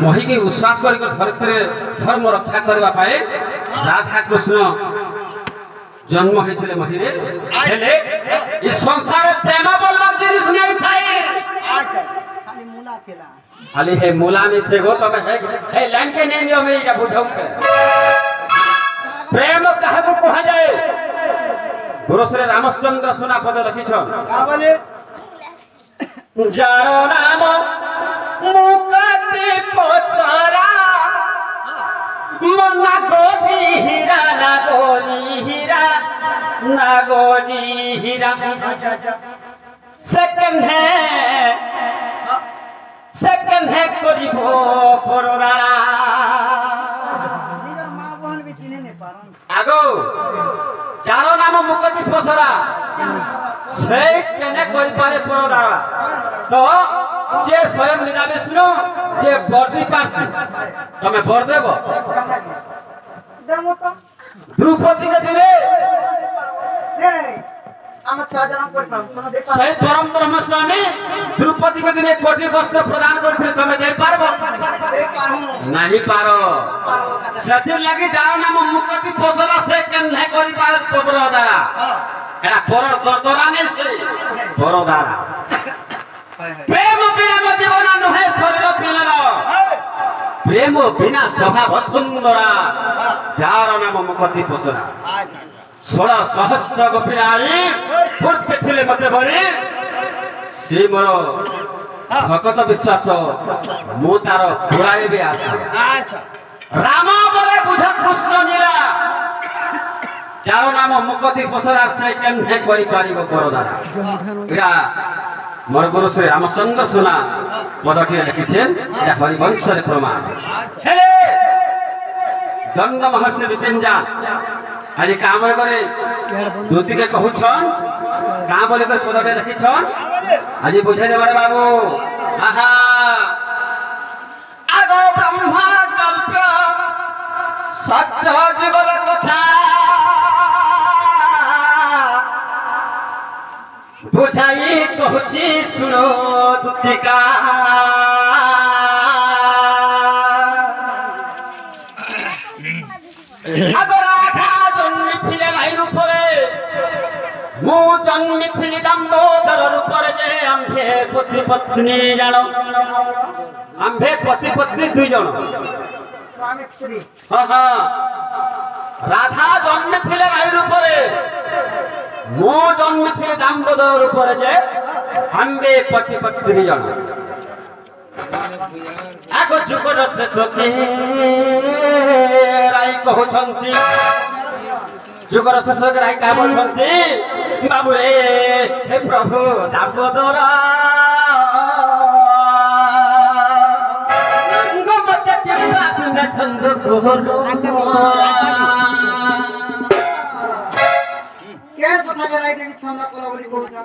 मोहि के विश्वास कर धर्म रक्षा करने राधा कृष्ण जन्म होते महीने संसार प्रेम बोलना जिनिस नहीं थाए खाली हे मूला नहीं से गो तो हे लाइन के नहीं नियम है या बुझाऊ प्रेम कहा को कहा जाए गुरु श्री रामचंद्र सोना पद लिखी जारो नाम मुकति पोसरा मना गोदी हीरा नागोरी हीरा सेकंड है करिबो परोदारा आगो चारो नाम मुकति पोसरा से केने करि पारे परोदारा तो जे स्वयं लीला विष्णु जे बर्दी पासी तमे बर देबो द्रौपदी के दिले सही परम ब्रह्म स्वामी द्रौपदी के दिने कोटि वस्त्र प्रदान करथे तमे दे पारबो नहीं पारो सतिर लगी जाओ नाम मुकति पोसला से केने करि पार परोदारा एरा परर दरदराने से परोदारा प्रेम बिना जीवन नुहे शरीर पिलन प्रेम बिना स्वभाव सुंदरा जार नाम मुकति पोसरा 16 सहस्र गोपीनारी फुटके थिले मते भरी से मोर भगत विश्वास मु तार पुराए बे आशा राम बोले बुझ कृष्ण नीला जार नाम मुकति पोसरा से केने करि पारिबो परोदारा एरा मोर गुरु श्री रामचंद्र सोना पदटी लिखिछेन এটা হরিবংশের প্রমাণ হেলে দণ্ড মহর্ষি বিপিনজা আজি কাম করে জ্যোতিকে কহুছন কা বলে করে পদটি লিখিছন আজি বুঝাই দেবারে বাবু আহা আগো ব্রহ্মা কল্প সত্য জীবন কথা बुझाई कहूची सुनो दुतिका अब राधा जन्मी थिले नाई रूपरे मु जन्मी थिली दामोदर रूपरे जे आम्भे पति पत्नी जानो आम्भे पति पत्नी दुई जन हाँ हाँ राधा जन्मी थिले नाई रूपरे मो जन्म थे दामोदर ऊपर जे हमबे पति पत्नी जन आगो जुगर से सखी राई कहउछंती जुगर से सखी राई का बोलछंती बाबू रे हे प्रभु दामोदर गमत के बात न छंद कोहर क्या কথা করাই দেখি ছন্দা কোলাবলি কইছা